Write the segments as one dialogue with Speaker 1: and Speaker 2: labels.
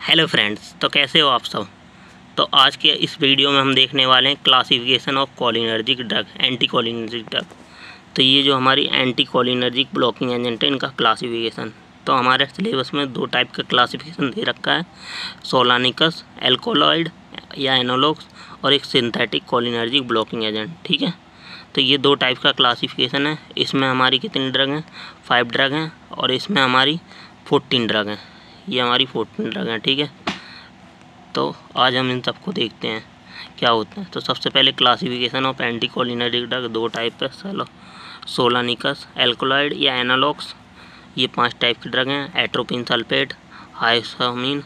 Speaker 1: Hello friends, तो कैसे हो आप सब। तो आज के इस वीडियो में हम देखने वाले हैं classification of cholinergic drug, anti cholinergic drug. तो ये जो हमारी एंटी कोलिनर्जिक ब्लॉकिंग एजेंट है, इनका क्लासिफिकेशन। तो हमारे सिलेबस में दो टाइप का क्लासिफिकेशन दे रखा है, सोलानिकस एल्कोलॉइड या एनालॉग्स, और एक सिंथेटिक कोलिनर्जिक ब्लॉकिंग एजेंट। ठीक है, तो ये दो टाइप का क्लासिफिकेशन है। इसमें हमारी कितनी ड्रग हैं? 5 ड्रग हैं, और इसमें हमारी 14 ड्रग हैं। ये हमारी 14 ड्रग हैं। ठीक है, तो आज हम इन सबको देखते हैं क्या होता है। तो सबसे पहले classification of anti cholinergic drug दो टाइप है, सोलानिकस एल्कोलॉइड या एनालॉग्स। ये 5 टाइप के ड्रग हैं, एट्रोपिन सल्फेट, हाइसोमीन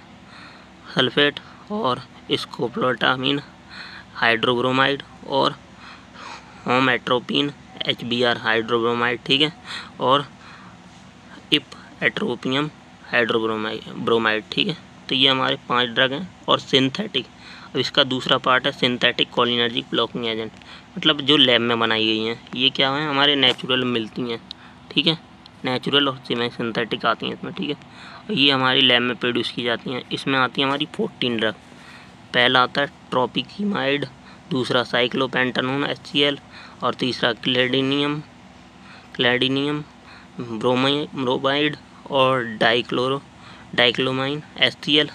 Speaker 1: सल्फेट, और स्कोपोलामाइन हाइड्रोब्रोमाइड, और होमएट्रोपिन HBr हाइड्रोब्रोमाइड। ठीक है, और एट्रोपियम हाइड्रोब्रोमाइड। ठीक है, तो ये हमारे 5 ड्रग हैं। और सिंथेटिक, अब इसका दूसरा पार्ट है सिंथेटिक कोलिनर्जिक ब्लॉकिंग एजेंट, मतलब जो लैब में बनाई गई हैं। ये क्या है, हमारे नेचुरल मिलती हैं। ठीक है, नेचुरल और सिंथेटिक आती हैं इसमें। ठीक है, और ये हमारी लैब में प्रोड्यूस की जाती हैं। इसमें आती है हमारी 14 ड्रग। पहला आता है ट्रोपिकिमाइड, दूसरा साइक्लोपेंटानोन HCl, और तीसरा क्लैडिनियम ब्रोमाइड, और डाइक्लोमाइन HCl,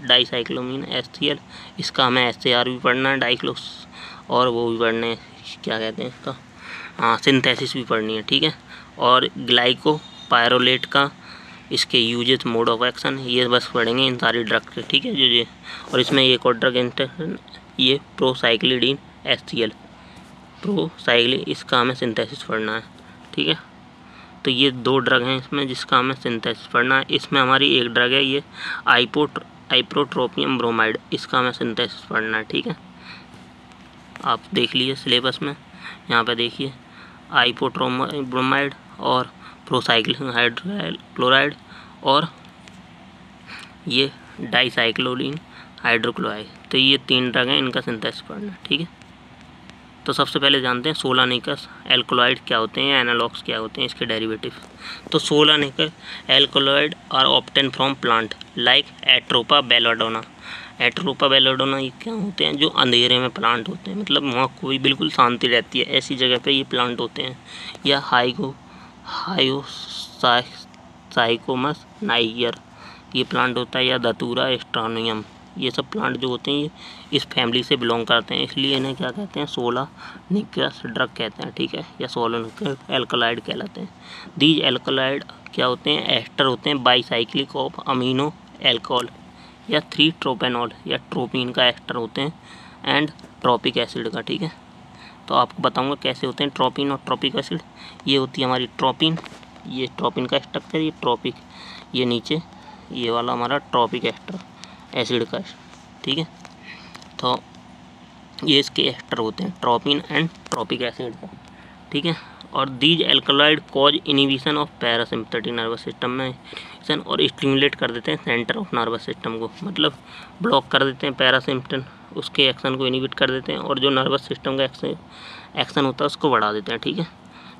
Speaker 1: डाइसाइक्लोमीन HCl। इसका हमें SAR भी पढ़ना है, डाइक्लोस, और वो भी पढ़ने, क्या कहते हैं इसका, हाँ, सिंथेसिस भी पढ़नी है। ठीक है, और ग्लाइकोपायरोलेट का, इसके यूजेस, मोड ऑफ एक्शन, ये बस पढ़ेंगे इन सारी ड्रग के। ठीक है, जो ये, और इसमें एक और ड्रग इंटरेक्शन, ये प्रोसाइक्लिडीन HCl, इसका हमें सिंथेसिस पढ़ना है। ठीक है, तो ये 2 ड्रग हैं इसमें जिसका हमें सिंथेसिस पढ़ना है। इसमें हमारी एक ड्रग है, ये आइपोट्रोपियम ब्रोमाइड, इसका हमें सिंथेसिस पढ़ना है। ठीक है, आप देख लीजिए सिलेबस में, यहाँ पे देखिए, ब्रोमाइड और प्रोसाइक्लिन हाइड्रोक्लोराइड, और ये डाइसाइक्लोलिन हाइड्रोक्लोराइड। तो ये 3 ड्रग हैं, इनका सिंथेसिस पढ़ना है। ठीक है, तो सबसे पहले जानते हैं सोलानिकस एल्कोलॉइड क्या होते हैं, एनालॉग्स क्या होते हैं, इसके डेरिवेटिव। तो solanaceous alkaloid are obtain from plant like atropa belladonna. Atropa belladonna ये क्या होते हैं, जो अंधेरे में प्लांट होते हैं, मतलब वहाँ कोई बिल्कुल शांति रहती है, ऐसी जगह पे ये प्लांट होते हैं। या हाइकोसाइकोमस नाइगर ये प्लांट होता है, या धतूरा स्ट्रानियम। ये सब प्लांट जो होते हैं ये इस फैमिली से बिलोंग करते हैं, इसलिए इन्हें क्या कहते हैं, सोलानिकस ड्रग कहते हैं। ठीक है, या सोलानिकस एल्कलॉइड कहलाते हैं। दीज एल्कलॉइड क्या होते हैं, एस्टर होते हैं बाईसाइक्लिक ऑफ अमीनो एल्कोहल, या 3 ट्रोपेनॉल या ट्रोपिन का एस्टर होते हैं, एंड ट्रॉपिक एसिड का। ठीक है, तो आपको बताऊंगा कैसे होते हैं ट्रोपिन और ट्रॉपिक एसिड। ये होती है हमारी ट्रोपिन, ये ट्रोपिन का स्ट्रक्चर, ये ट्रॉपिक, ये नीचे ये वाला हमारा ट्रॉपिक एस्टर एसिड का। ठीक है, तो ये इसके एस्टर होते हैं, ट्रोपिन एंड ट्रॉपिक एसिड का। ठीक है, और these alkaloid cause inhibition of parasympathetic nervous system में, और स्टिमुलेट कर देते हैं सेंटर ऑफ नर्वस सिस्टम को, मतलब ब्लॉक कर देते हैं पैरासिम्पथन, उसके एक्शन को इनिबिट कर देते हैं, और जो नर्वस सिस्टम का एक्शन होता है उसको बढ़ा देते हैं। ठीक है,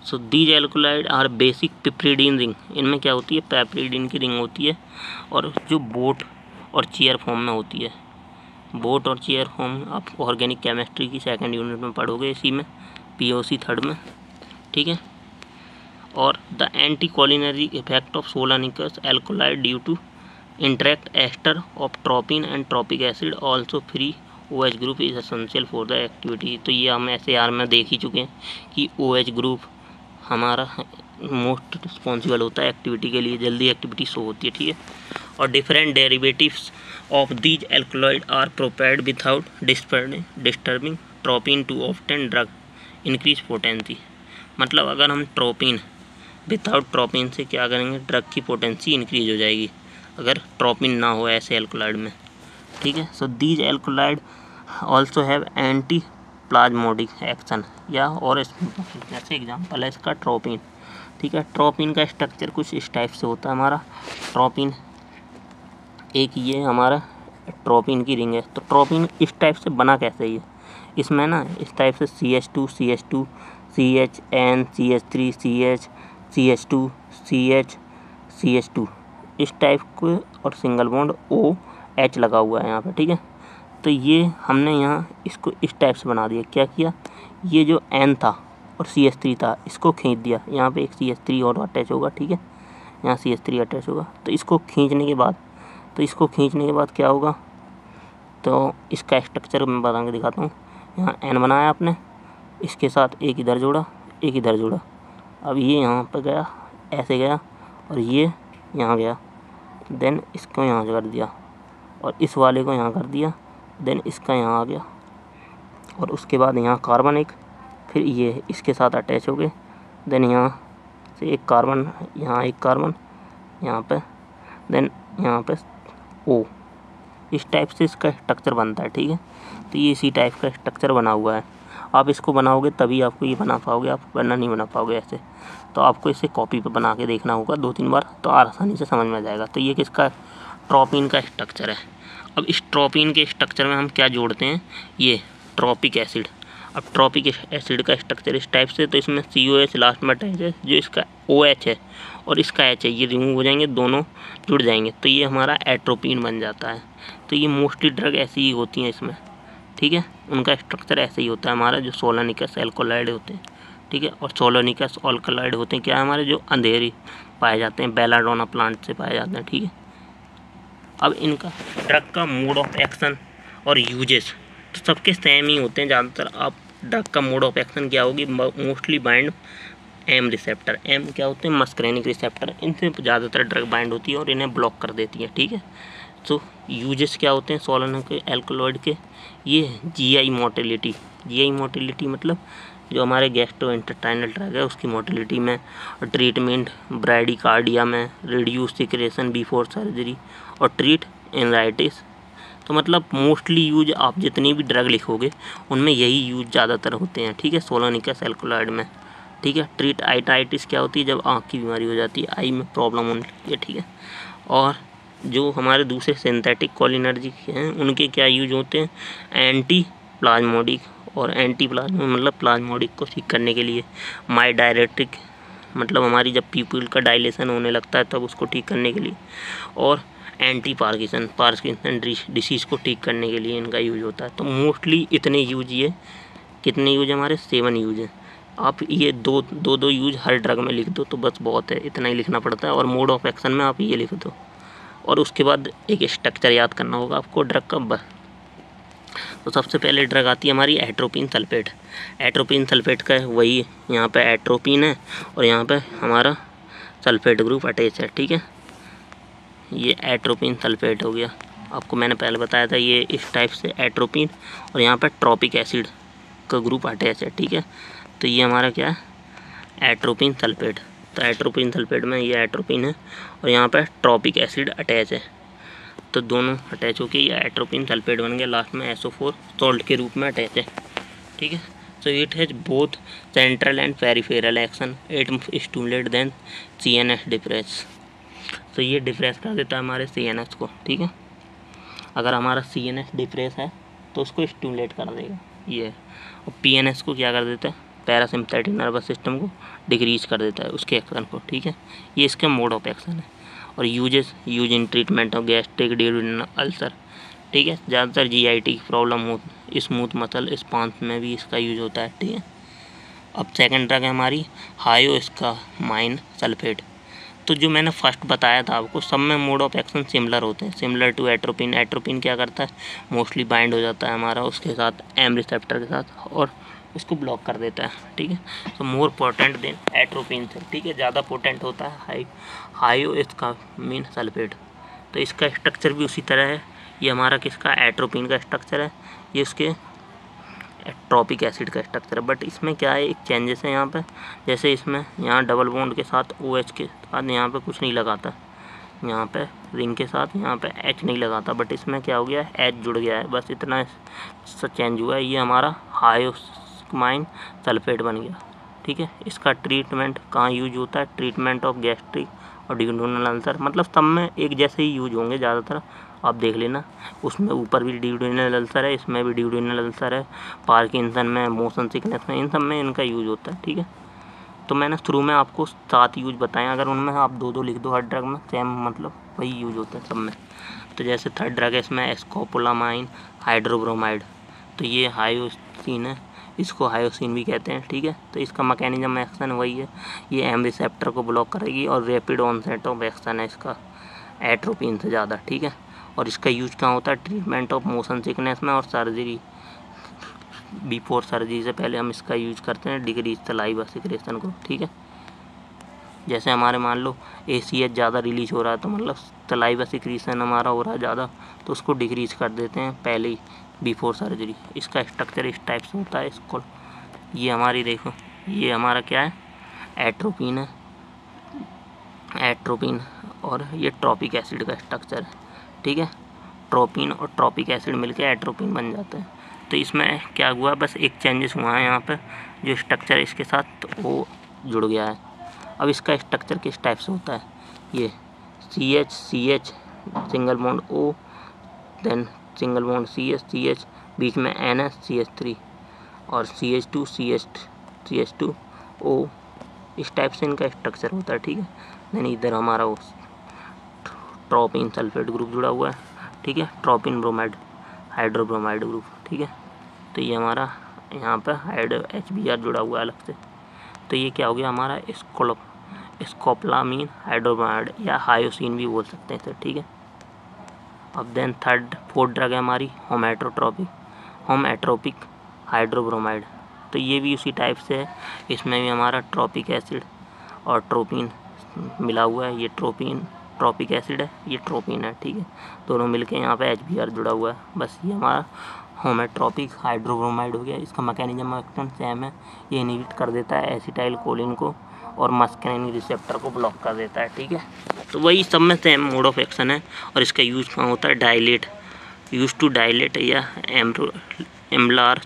Speaker 1: so these alkaloid are basic piperidine ring. इनमें क्या होती है, पिप्रिडीन की रिंग होती है, और जो बोट और चेयर फॉर्म में होती है। बोट और चेयर फॉर्म आप ऑर्गेनिक केमिस्ट्री की 2nd यूनिट में पढ़ोगे, इसी में POC 3rd में। ठीक है, और the anti cholinergic effect of solanaceous alkaloid due to interact ester of tropine and tropic acid also free OH group is essential for the activity. तो ये हम SAR में देख ही चुके हैं कि OH ग्रुप हमारा मोस्ट रिस्पॉन्सिबल होता है एक्टिविटी के लिए, जल्दी एक्टिविटी शो होती है। ठीक है, और different derivatives of these alkaloid are prepared without disturbing tropine to obtain drug increase potency. मतलब अगर हम विदाउट ट्रोपिन से क्या करेंगे, ड्रग की पोटेंसी इंक्रीज हो जाएगी, अगर ट्रोपिन ना हो ऐसे एल्कलॉइड में। ठीक है, so these alkaloid also have anti spasmodic action, या और जैसे एग्जाम्पल है इसका ट्रोपिन। ठीक है, ट्रोपिन का स्ट्रक्चर कुछ इस टाइप से होता है हमारा। ट्रोपिन एक ये हमारा ट्रोपिन की रिंग है। तो ट्रोपिन इस टाइप से बना कैसे, ये इसमें ना इस टाइप से CH2 CH2 CH CH3 CH CH2 CH CH2 इस टाइप को, और सिंगल बॉन्ड O H लगा हुआ है यहाँ पे, ठीक है। तो ये हमने यहाँ इसको इस टाइप से बना दिया। क्या किया, ये जो N था और CH3 था इसको खींच दिया। यहाँ पे एक CH3 और अटैच होगा, ठीक है, यहाँ CH3 अटैच होगा। तो इसको खींचने के बाद क्या होगा, तो इसका स्ट्रक्चर मैं बता के दिखाता हूँ। यहाँ N बनाया आपने, इसके साथ एक इधर जोड़ा, एक इधर जोड़ा। अब ये यहाँ पर गया, ऐसे गया, और ये यहाँ गया। देन इसको यहाँ कर दिया और इस वाले को यहाँ कर दिया। देन इसका यहाँ आ गया और उसके बाद यहाँ कार्बन एक, फिर ये इसके साथ अटैच हो गए। देन यहाँ से एक कार्बन, यहाँ एक कार्बन यहाँ पे, देन यहाँ पे O। इस टाइप से इसका स्ट्रक्चर बनता है, ठीक है। तो ये इसी टाइप का स्ट्रक्चर बना हुआ है। आप इसको बनाओगे तभी आपको ये बना पाओगे, आप वरना नहीं बना पाओगे ऐसे। तो आपको इसे कॉपी पे बना के देखना होगा 2-3 बार, तो आसानी से समझ में आ जाएगा। तो ये किसका, ट्रोपिन का स्ट्रक्चर है। अब इस ट्रोपिन के स्ट्रक्चर में हम क्या जोड़ते हैं, ये ट्रॉपिक एसिड। अब ट्रॉपिक एसिड का स्ट्रक्चर इस टाइप से, तो इसमें COH लास्ट में अटैच है, जो इसका OH है और इसका H है, ये रिमूव हो जाएंगे, दोनों जुड़ जाएंगे, तो ये हमारा एट्रोपिन बन जाता है। तो ये मोस्टली ड्रग ऐसी ही होती हैं इसमें, ठीक है, उनका स्ट्रक्चर ऐसे ही होता है हमारा, जो सोलोनिकस एल्कोलाइड होते हैं, ठीक है। और सोलोनिकस अल्कलाइड होते हैं क्या, हमारे जो अंधेरी पाए जाते हैं, बेलाडोना प्लांट से पाए जाते हैं, ठीक है। अब इनका ड्रग का मोड ऑफ एक्शन और यूजेस तो सबके सेम ही होते हैं ज़्यादातर। आप ड्रग का मोड ऑफ एक्शन क्या होगी, mostly bind M receptor. M क्या होते हैं, मस्करेनिक रिसेप्टर, इनसे ज़्यादातर ड्रग बाइंड होती है और इन्हें ब्लॉक कर देती है, ठीक है। तो यूजेस क्या होते हैं सोलोनिक एल्कलॉइड के, ये GI मोटिलिटी। GI मोटिलिटी मतलब जो हमारे गैस्ट्रोइंटेस्टाइनल ड्रग है उसकी मोटिलिटी में, ट्रीटमेंट ब्राडिकार्डिया में, रिड्यूस सिक्रेशन बिफोर सर्जरी और ट्रीट एंजाइटिस। तो मतलब मोस्टली यूज आप जितनी भी ड्रग लिखोगे उनमें यही यूज ज़्यादातर होते हैं, ठीक है, सोलोनिकस एल्कलॉइड में, ठीक है। ट्रीट आइटाइटिस क्या होती है, जब आँख की बीमारी हो जाती है, आई में प्रॉब्लम होने लगती है, ठीक है। और जो हमारे दूसरे सिंथेटिक कोलिनर्जिक हैं उनके क्या यूज होते हैं, एंटी प्लाज्मोडिक, और एंटी प्लाज्मो मतलब प्लाज्मोडिक को ठीक करने के लिए, माई डायरेटिक मतलब हमारी जब पीपल का डायलेशन होने लगता है तब उसको ठीक करने के लिए, और एंटी पार्किंसन डिसीज़ को ठीक करने के लिए इनका यूज होता है। तो मोस्टली इतने यूज, ये कितने यूज हमारे 7 यूज हैं। आप ये दो यूज हर ड्रग में लिख दो तो बस बहुत है, इतना ही लिखना पड़ता है। और मोड ऑफ एक्शन में आप ये लिख दो और उसके बाद एक स्ट्रक्चर याद करना होगा आपको ड्रग का बस। तो सबसे पहले ड्रग आती है हमारी एट्रोपिन सल्फेट। एट्रोपिन सल्फेट का वही, यहाँ पे एट्रोपिन है और यहाँ पे हमारा सल्फेट ग्रुप अटैच है, ठीक है। ये एट्रोपिन सल्फेट हो गया, आपको मैंने पहले बताया था ये इस टाइप से एट्रोपिन, और यहाँ पे ट्रॉपिक एसिड का ग्रुप अटैच है, ठीक है। तो ये हमारा क्या है, एट्रोपिन सल्फेट। तो एट्रोपिन सल्फेट में ये एट्रोपिन है और यहाँ पे ट्रॉपिक एसिड अटैच है, तो दोनों अटैच होके ये एट्रोपिन सल्फेट बन गया, लास्ट में SO4 सॉल्ट के रूप में अटैच है, ठीक है। So it has both central and peripheral action, it stimulate then CNS depress. तो ये डिप्रेस कर देता है हमारे CNS को, ठीक है। अगर हमारा CNS डिप्रेस है तो उसको स्टिमुलेट कर देगा ये, और PNS को क्या कर देता है, पैरासिम्पैथिक नर्वस सिस्टम को डिक्रीज कर देता है उसके एक्शन को, ठीक है। ये इसका मोड ऑफ एक्शन है। और use in treatment of gastric duodenal ulcer, ठीक है, ज़्यादातर GIT की प्रॉब्लम हो, स्मूथ मसल स्पांस में भी इसका यूज होता है, ठीक है। अब सेकंड ड्रग है हमारी हायोस्कामाइन सल्फेट। तो जो मैंने फर्स्ट बताया था आपको, सब में मोड ऑफ एक्शन सिमिलर होते हैं, सिमिलर टू एट्रोपिन। एट्रोपिन क्या करता है, मोस्टली बाइंड हो जाता है हमारा उसके साथ M रिसेप्टर के साथ और उसको ब्लॉक कर देता है, ठीक है। तो मोर पोटेंट देन एट्रोपिन से, ठीक है, ज़्यादा पोटेंट होता है हायोस्कामाइन सल्फेट। तो इसका स्ट्रक्चर भी उसी तरह है, ये हमारा किसका, एट्रोपिन का स्ट्रक्चर है, ये उसके ट्रॉपिक एसिड का स्ट्रक्चर है। बट इसमें क्या है, एक चेंजेस है यहाँ पे, जैसे इसमें यहाँ डबल बॉन्ड के साथ OH के साथ यहाँ पे कुछ नहीं लगाता, यहाँ पे रिंग के साथ यहाँ पे H नहीं लगाता, बट इसमें क्या हो गया है, H जुड़ गया है, बस इतना चेंज हुआ है। ये हमारा हायोस्कामाइन सल्फेट बन गया, ठीक है। इसका ट्रीटमेंट कहाँ यूज होता है, ट्रीटमेंट ऑफ गैस्ट्रिक और ड्यूरिनल अल्सर, मतलब सब में एक जैसे ही यूज होंगे ज़्यादातर, आप देख लेना। उसमें ऊपर भी ड्यूरिनल अल्सर है, इसमें भी ड्यूरिनल अल्सर है, पार्किंसन में, मोशन सिकनेस में, इन सब में इनका यूज होता है, ठीक है। तो मैंने शुरू में आपको 7 यूज बताएं, अगर उनमें आप 2-2 लिख दो हर ड्रग में, सेम मतलब वही यूज होता है सब में। तो जैसे थर्ड ड्रग है इसमें स्कोपोलामाइन हाइड्रोब्रोमाइड, तो ये हायोसिन है, इसको हायोसिन भी कहते हैं, ठीक है। तो इसका मैकेनिज्म एक्शन वही है, ये एम रिसेप्टर को ब्लॉक करेगी और रैपिड ऑनसेट ऑफ एक्शन है इसका एट्रोपिन से ज़्यादा, ठीक है। और इसका यूज कहाँ होता है, ट्रीटमेंट ऑफ मोशन सिकनेस में और सर्जरी, बिफोर सर्जरी से पहले हम इसका यूज करते हैं डिक्रीज सलाइवा सिक्रेशन को, ठीक है। जैसे हमारे मान लो ACH ज़्यादा रिलीज हो रहा है, तो मतलब सलाइवा सिक्रेशन हमारा हो रहा है ज़्यादा, तो उसको डिक्रीज कर देते हैं पहले ही बिफोर सर्जरी। इसका स्ट्रक्चर इस टाइप से होता है। इसको ये हमारी देखो, ये हमारा क्या है, एट्रोपिन है, एट्रोपिन, और ये ट्रॉपिक एसिड का स्ट्रक्चर है, ठीक है। ट्रोपिन और ट्रॉपिक एसिड मिलकर एट्रोपिन बन जाता है। तो इसमें क्या हुआ, बस एक चेंजेस हुआ है यहाँ पर, जो स्ट्रक्चर इसके साथ वो जुड़ गया है। अब इसका स्ट्रक्चर किस टाइप से होता है, ये CH single bond O, then single bond CH, बीच में NH-CH3 और CH2 CH2O, इस टाइप से इनका स्ट्रक्चर होता है, ठीक है। देन इधर हमारा वो ट्रोपिन सल्फेट ग्रुप जुड़ा हुआ है, ठीक है, ट्रोपिन ब्रोमाइड हाइड्रोब्रोमाइड ग्रुप, ठीक है। तो ये हमारा यहाँ पर HBr जुड़ा हुआ है अलग से। तो ये क्या हो गया हमारा स्कोपोलामाइन हाइड्रोब्रोमाइड या हायोसिन भी बोल सकते हैं इसे, ठीक है। अब देन फोर्थ ड्रग है हमारी होमएट्रोपिक हाइड्रोब्रोमाइड। तो ये भी उसी टाइप से है, इसमें भी हमारा ट्रॉपिक एसिड और ट्रोपिन मिला हुआ है। ये ट्रॉपिक एसिड है, ये ट्रोपिन है, ठीक है। दोनों मिलके यहाँ पे HBr जुड़ा हुआ है। बस ये हमारा होमएट्रोपिक हाइड्रोब्रोमाइड हो गया। इसका मैकेनिज्म एक्शन सेम है, ये इनहिबिट कर देता है एसिटाइल कोलिन को और मस्कैनिन रिसेप्टर को ब्लॉक कर देता है, ठीक है। तो वही सब में सेम मोड ऑफ एक्शन है। और इसका यूज कहाँ होता है, यूज टू डायलेट या एम्बुलर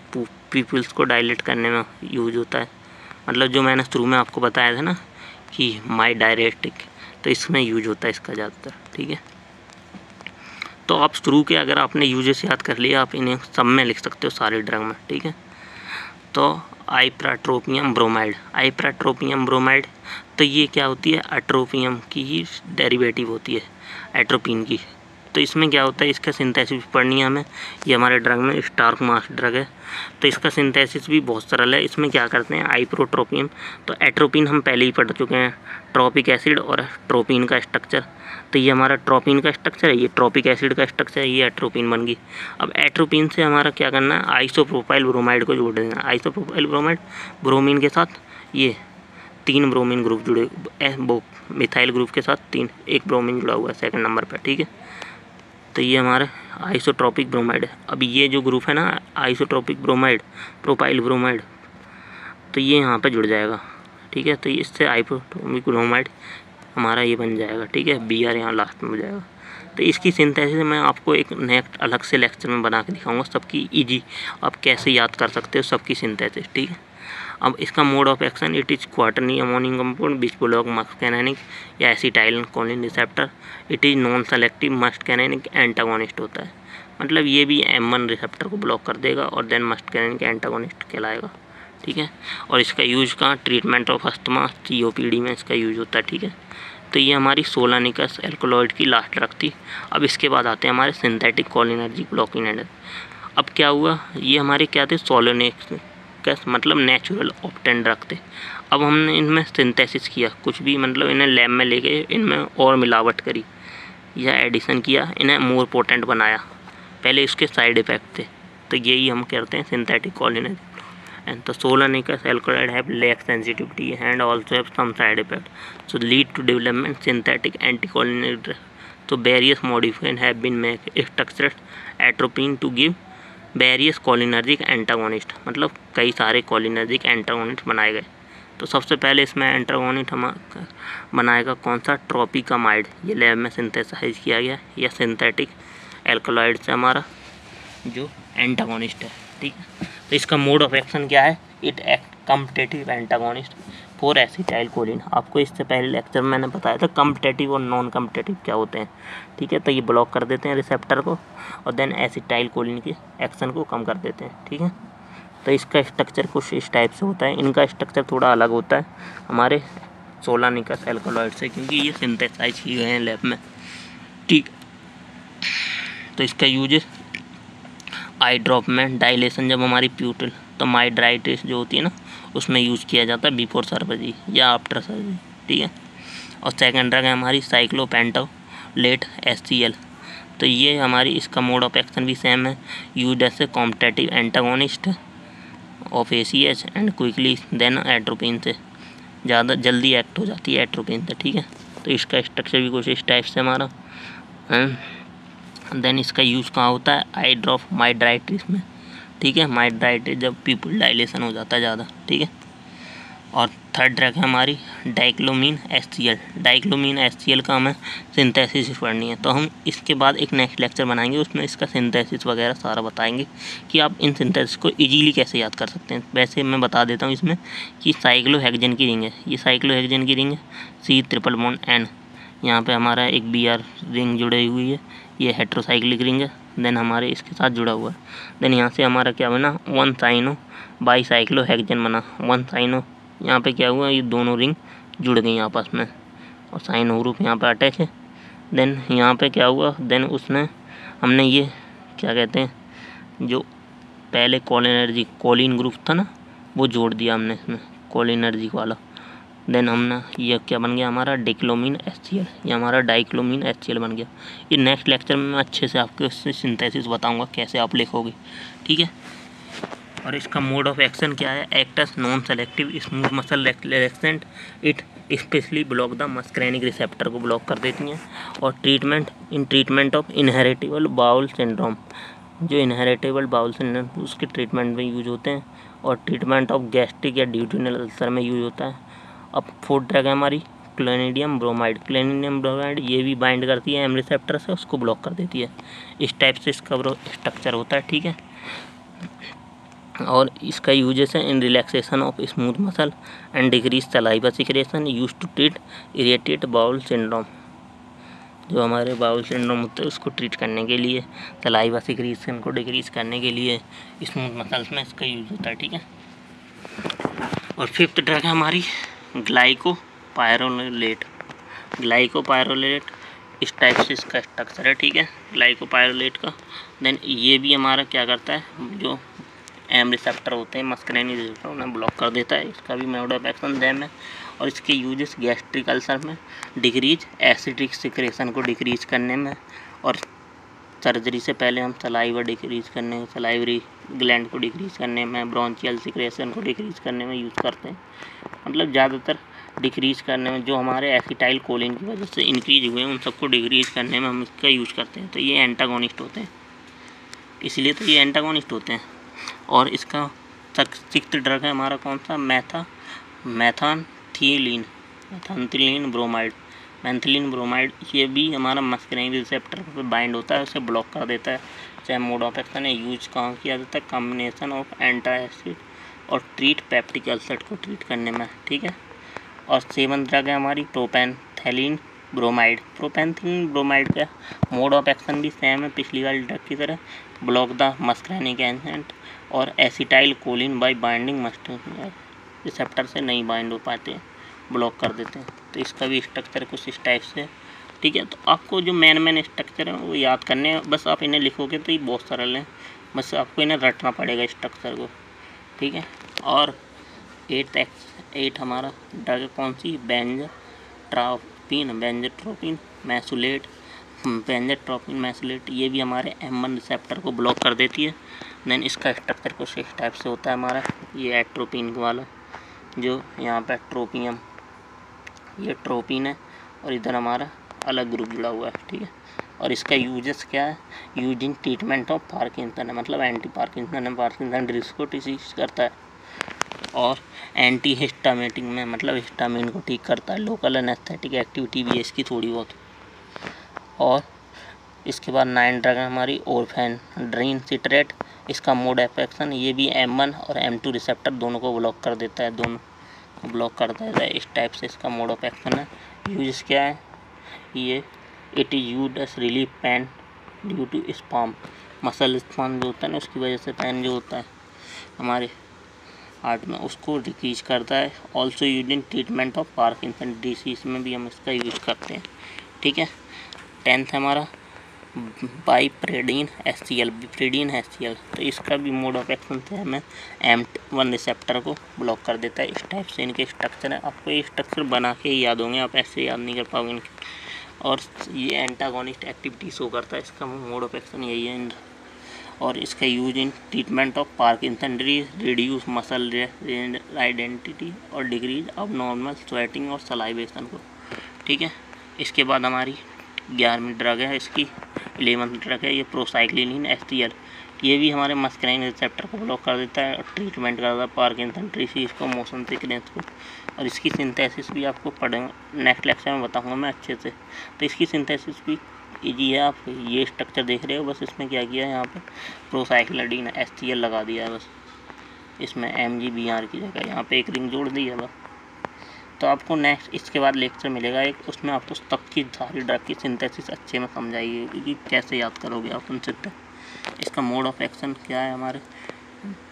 Speaker 1: पीपल्स को डायलेट करने में यूज होता है। मतलब जो मैंने शुरू में आपको बताया था ना कि माई डायरेटिक, तो इसमें यूज होता है इसका ज़्यादातर, ठीक है। तो आप शुरू के अगर आपने यूजेस याद कर लिया, आप इन्हें सब में लिख सकते हो सारे ड्रग में, ठीक है। तो आइप्राट्रोपियम ब्रोमाइड, तो ये क्या होती है, एट्रोपियम की ही डेरिवेटिव होती है एट्रोपिन की। तो इसमें क्या होता है, इसका सिंथेसिस पढ़नी है हमें। ये हमारे ड्रग में स्टार्क मास ड्रग है, तो इसका सिंथेसिस भी बहुत सरल है। इसमें क्या करते हैं, आइप्रोट्रोपियम, तो एट्रोपिन हम पहले ही पढ़ चुके हैं, ट्रॉपिक एसिड और ट्रोपिन का स्ट्रक्चर। तो ये हमारा ट्रोपिन का स्ट्रक्चर है, ये ट्रॉपिक एसिड का स्ट्रक्चर है, ये एट्रोपिन बन गई। अब एट्रोपिन से हमारा क्या करना है, आइसोप्रोपाइल ब्रोमाइड को जोड़ देना। आइसोप्रोपाइल ब्रोमाइड ब्रोमीन के साथ ये 3 ब्रोमीन ग्रुप जुड़े, वो मिथाइल ग्रुप के साथ एक ब्रोमीन जुड़ा हुआ है सेकंड नंबर पर, ठीक है। तो ये हमारा आइसोट्रोपिक ब्रोमाइड है। अब ये जो ग्रुप है ना आइसोट्रोपिक ब्रोमाइड, प्रोपाइल ब्रोमाइड, तो ये यहाँ पे जुड़ जाएगा, ठीक है। तो इससे आइसोट्रोपिक ब्रोमाइड हमारा ये बन जाएगा, ठीक है। Br यहाँ लास्ट में हो जाएगा। तो इसकी सिंथेसिस मैं आपको एक नेक्स्ट अलग से लेक्चर में बना के दिखाऊंगा, सबकी इजी आप कैसे याद कर सकते हो सबकी सिंथेसिस, ठीक है। अब इसका mode of action, it is quaternary ammonium compound which block muscarinic या acetyl choline receptor. It is non selective muscarinic antagonist होता है, मतलब ये भी M1 रिसेप्टर को ब्लॉक कर देगा और देन मस्कैनिक एंटागोनिस्ट कहलाएगा, ठीक है। और इसका यूज कहाँ, ट्रीटमेंट ऑफ अस्थमा COPD में इसका यूज होता है, ठीक है। तो ये हमारी सोलानिकस एल्कोलॉइड की लास्ट ड्रग थी। अब इसके बाद आते हैं हमारे सिंथेटिक कोलिनर्जिक ब्लॉकिंग एजेंट। अब क्या हुआ, ये हमारे क्या थे, सोलोनिकस मतलब नेचुरल ऑप्टेन ड्रग थे। अब हमने इनमें सिंथेसिस किया, कुछ भी मतलब इन्हें लैब में लेके इनमें और मिलावट करी या एडिशन किया, इन्हें मोर पोटेंट बनाया। पहले इसके साइड इफ़ेक्ट थे, तो यही हम कहते हैं synthetic cholinergic. And the Solanicus alkaloid have lack sensitivity and also have some side effect, so lead to development synthetic anticholinergic drug. So various modifications have been made structured atropine to give various cholinergic antagonist, मतलब कई सारे cholinergic antagonist बनाए गए। तो सबसे पहले इसमें antagonist हम बनाएगा कौन सा, ट्रोपिकामाइड, ये लैब में सिंथेसाइज किया गया, या सिंथेटिक एल्कलॉइड से हमारा जो एंटागोनिस्ट है, ठीक है। तो इसका मोड ऑफ एक्शन क्या है, it act competitive antagonist for acetyl choline. आपको इससे पहले लेक्चर में मैंने बताया था कम्पिटिटिव और नॉन कम्पिटिटिव क्या होते हैं, ठीक है। तो ये ब्लॉक कर देते हैं रिसेप्टर को और देन एसिटाइल कोलिन के एक्शन को कम कर देते हैं, ठीक है। तो इसका स्ट्रक्चर कुछ इस टाइप से होता है। इनका स्ट्रक्चर थोड़ा अलग होता है हमारे 16 निकस एल्कोलॉइड से, क्योंकि ये सिंथेसाइज किए गए हैं लैब में, ठीक। तो इसका यूज आई ड्रॉप में डायलेशन, जब हमारी प्यूपिल तो माइड्राइटिस जो होती है ना उसमें यूज़ किया जाता है बिफोर सर्जरी या आफ्टर सर्जरी, ठीक है। और सेकेंड ड्रग है हमारी साइक्लोपेंटालेट HCl। तो ये हमारी इसका मोड ऑफ एक्शन भी सेम है, use as a competitive antagonist of ACH and quickly than atropine से ज़्यादा जल्दी एक्ट हो जाती है एट्रोपिन से, ठीक है। तो इसका स्ट्रक्चर भी कुछ इस टाइप से हमारा। देन इसका यूज़ कहाँ होता है, आई ड्रॉप माइड्राइटिस में, ठीक है। माइड्राइटिस जब पीपल डायलेशन हो जाता है ज़्यादा, ठीक है। और थर्ड ड्रग है हमारी डाइक्लोमीन HCl। डाइक्लोमीन HCl का हमें सिंथेसिस पढ़नी है, तो हम इसके बाद एक नेक्स्ट लेक्चर बनाएंगे, उसमें इसका सिंथेसिस वगैरह सारा बताएंगे कि आप इन सिंथेसिस को इजीली कैसे याद कर सकते हैं। वैसे मैं बता देता हूँ इसमें कि साइक्लोहेक्सेन की रिंग है, ये साइक्लोहेक्सेन की रिंग है, C�BN, यहाँ पे हमारा एक Br रिंग जुड़ी हुई है, ये हेट्रोसाइक्लिक रिंग है, देन हमारे इसके साथ जुड़ा हुआ है। देन यहाँ से हमारा क्या बना, 1 साइनो बाईसाइक्लोहेक्सेन बना, 1 साइनो, यहाँ पे क्या हुआ, ये दोनों रिंग जुड़ गई आपस में और साइनो ग्रुप यहाँ पे अटैच है। देन यहाँ पे क्या हुआ, देन उसने हमने ये क्या कहते हैं जो पहले कोलिन ग्रुप था ना वो जोड़ दिया हमने इसमें, कोलिनर्जिक वाला। देन हमने ये क्या बन गया हमारा डिक्लोमीन HCl, ये हमारा डाइक्लोमीन HCl बन गया। ये नेक्स्ट लेक्चर में मैं अच्छे से आपको इससे सिंथेसिस बताऊंगा कैसे आप लिखोगे, ठीक है। और इसका मोड ऑफ एक्शन क्या है, acts non selective smooth muscle relaxant, it specially block the muscarinic receptor को ब्लॉक कर देती हैं। और treatment of inheritable bowl syndrome, जो इनहेरिटेबल बाउल सिंड्रोम उसके ट्रीटमेंट में यूज होते हैं। और ट्रीटमेंट ऑफ गैस्ट्रिक या ड्यूटेनल अल्सर में यूज होता है। अब फोर्थ ड्रग है हमारी क्लोनिडियम ब्रोमाइड। क्लोनिडियम ब्रोमाइड ये भी बाइंड करती है M रिसेप्टर से, उसको ब्लॉक कर देती है। इस टाइप से इसका स्ट्रक्चर होता है, ठीक है। और इसका यूजेस है in relaxation of smooth muscle and decrease saliva secretion, use to treat irritate bowel syndrome. जो हमारे बाउल सिंड्रोम होते हैं उसको ट्रीट करने के लिए, सलाइवा सिक्रेशन को डिक्रीज करने के लिए स्मूथ मसल्स में इसका यूज होता है, ठीक है। और फिफ्थ ड्रग है हमारी ग्लाइकोपाइरोलेट। ग्लाइकोपाइरोलेट इस टाइप से इसका स्ट्रक्चर है, ठीक है, ग्लाइकोपाइरोलेट का। देन ये भी हमारा क्या करता है, जो M रिसेप्टर होते हैं मस्करेनिक रिसेप्टर उन्हें ब्लॉक कर देता है। इसका भी मोड ऑफ एक्शन सेम है। और इसके यूजेस गैस्ट्रिक अल्सर में, डिक्रीज एसिडिक सिक्रेशन को डिक्रीज करने में, और सर्जरी से पहले हम सलाइवा डिक्रीज करने, सलाइवरी ग्लैंड को डिक्रीज करने में, ब्रोंचियल सिक्रेशन को डिक्रीज करने में यूज़ करते हैं। मतलब ज़्यादातर डिक्रीज करने में, जो हमारे एसिटाइल कोलिन की वजह से इंक्रीज हुए हैं उन सबको डिक्रीज करने में हम इसका यूज़ करते हैं। तो ये एंटागोनिस्ट होते हैं, इसलिए तो ये एंटागोनिस्ट होते हैं। और इसका सिक्स्थ ड्रग है हमारा कौन सा, मैथानथिलीन ब्रोमाइड। मैथिलीन ब्रोमाइड ये भी हमारा मस्करेनिक रिसेप्टर पर बाइंड होता है, उसे ब्लॉक कर देता है। सेम मोड ऑफ एक्शन है। यूज कहाँ किया जाता है, कॉम्बिनेशन ऑफ एंटासिड और ट्रीट पेप्टिक अल्सर को ट्रीट करने में, ठीक है। और सेवन ड्रग है हमारी प्रोपेंथेलिन ब्रोमाइड। प्रोपेंथेलिन ब्रोमाइड का मोड ऑफ एक्शन भी सेम है पिछली वाली ड्रग की तरह, ब्लॉक द मस्करेनिक एजेंट और acetyl choline bye binding muscarinic receptor से नहीं बाइंड हो पाते, ब्लॉक कर देते हैं। तो इसका भी स्ट्रक्चर कुछ इस टाइप से, ठीक है। तो आपको जो मेन स्ट्रक्चर है वो याद करने हैं, बस आप इन्हें लिखोगे तो ये बहुत सरल है, बस आपको इन्हें रटना पड़ेगा स्ट्रक्चर को, ठीक है। और 8 हमारा ड्रग कौन सी, बेंजोट्रोपिन मैसुलेट, ये भी हमारे M1 रिसेप्टर को ब्लॉक कर देती है। देन इसका स्ट्रक्चर कुछ इस टाइप से होता है हमारा, ये एट्रोपिन वाला, जो यहाँ पे ट्रोपियम, ये ट्रोपिन है और इधर हमारा अलग ग्रुप जुड़ा हुआ है, ठीक है। और इसका यूजेस क्या है, यूजिंग ट्रीटमेंट ऑफ पार्किंसन है, मतलब एंटी पार्किंसन है, पार्किंसन डिजीज को डिसीज करता है। और एंटी हिस्टामेटिक में, मतलब हिस्टामिन को ठीक करता है। लोकल एनेस्थेटिक एक्टिविटी भी है इसकी थोड़ी बहुत। और इसके बाद 9 ड्रग है हमारी ओरफेनड्रिन सिट्रेट। इसका मोड ऑफ एक्शन ये भी M1 और M2 रिसेप्टर दोनों को ब्लॉक कर देता है, दोनों को ब्लॉक कर देता है। इस टाइप से इसका मोड ऑफ एक्शन है। यूज क्या है, ये it is used as relief pain due to spasm, muscle spasm जो होता है ना उसकी वजह से पेन जो होता है हमारे हार्ट में, उसको डिक्रीज करता है। Also use in treatment of Parkinson disease में भी हम इसका यूज करते हैं, ठीक है। 10th हमारा बाइप्रेडिन HCl, बिप्रेडिन HCl, तो इसका भी मोड ऑफ एक्शन से हमें M1 रिसेप्टर को ब्लॉक कर देता है। इस टाइप से इनके स्ट्रक्चर है, आपको ये स्ट्रक्चर बना के ही याद होंगे, आप ऐसे याद नहीं कर पाओगे इनके। और ये एंटागोनिस्ट एक्टिविटी शो करता है, इसका मोड ऑफ एक्शन यही है। और इसका use in treatment of Parkinson disease, reduce muscle identity और डिक्रीज अब नॉर्मल स्वेटिंग और सलाइवेशन को, ठीक है। इसके बाद हमारी 11वीं ड्रग है, इसकी 11th ड्रग है ये प्रोसाइक्लिन HCl। ये भी हमारे मस्कुलाइन रिसेप्टर को ब्लॉक कर देता है और ट्रीटमेंट करता है पार्किंसन डिसीज को, मोशन सिकनेस को। और इसकी सिंथेसिस भी आपको पढ़ेंगे नेक्स्ट लेक्चर में बताऊंगा मैं अच्छे से। तो इसकी सिंथेसिस भी इजी है, आप ये स्ट्रक्चर देख रहे हो, बस इसमें क्या किया है यहाँ पे प्रोसाइक्लिन HCl लगा दिया है, बस इसमें MgBr की जगह यहाँ पे एक रिंग जोड़ दी है बस। तो आपको नेक्स्ट इसके बाद लेक्चर मिलेगा एक, उसमें आपको तब की सारी ड्रग की सिंथेसिस अच्छे में समझाइए कि कैसे याद करोगे आप उन सिंथेसिस। इसका मोड ऑफ एक्शन क्या है हमारे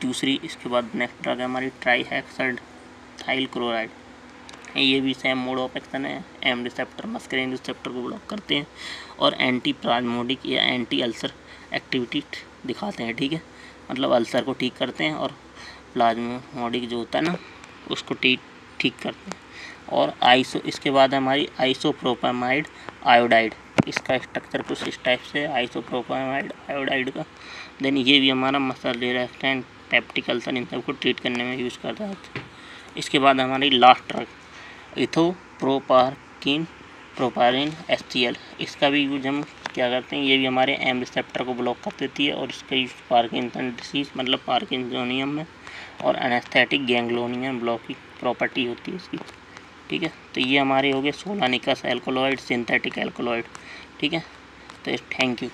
Speaker 1: दूसरी। इसके बाद नेक्स्ट ड्रग है हमारी ट्राईहेक्साइल क्लोराइड, ये भी सेम मोड ऑफ एक्शन है, M रिसेप्टर मस्कुलाइन रिसेप्टर को ब्लॉक करते हैं और एंटी प्लाज्मोडिक या एंटी अल्सर एक्टिविटी दिखाते हैं, ठीक है। मतलब अल्सर को ठीक करते हैं और प्लाज्मोडिक जो होता है ना उसको ठीक करते हैं। और इसके बाद हमारी आइसोप्रोपामाइड आयोडाइड, इसका स्ट्रक्चर कुछ इस टाइप से आइसोप्रोपामाइड आयोडाइड का। देन ये भी हमारा मसल रिलैक्सेंट पेप्टिक अल्सर इन सबको ट्रीट करने में यूज़ करता है। इसके बाद हमारी लास्ट ड्रग इथोप्रोपारिन HCl, इसका भी यूज हम क्या करते हैं, ये भी हमारे M रिसेप्टर को ब्लॉक कर देती है और इसका यूज पार्किंसन डिसीज मतलब पार्किंसोनियम में और एनेस्थेटिक गैंग्लोनियम ब्लॉक की प्रॉपर्टी होती है इसकी, ठीक है। तो ये हमारे हो गए 16 निकस एल्कोलॉइड सिंथेटिक एल्कोलॉइड, ठीक है। तो थैंक यू।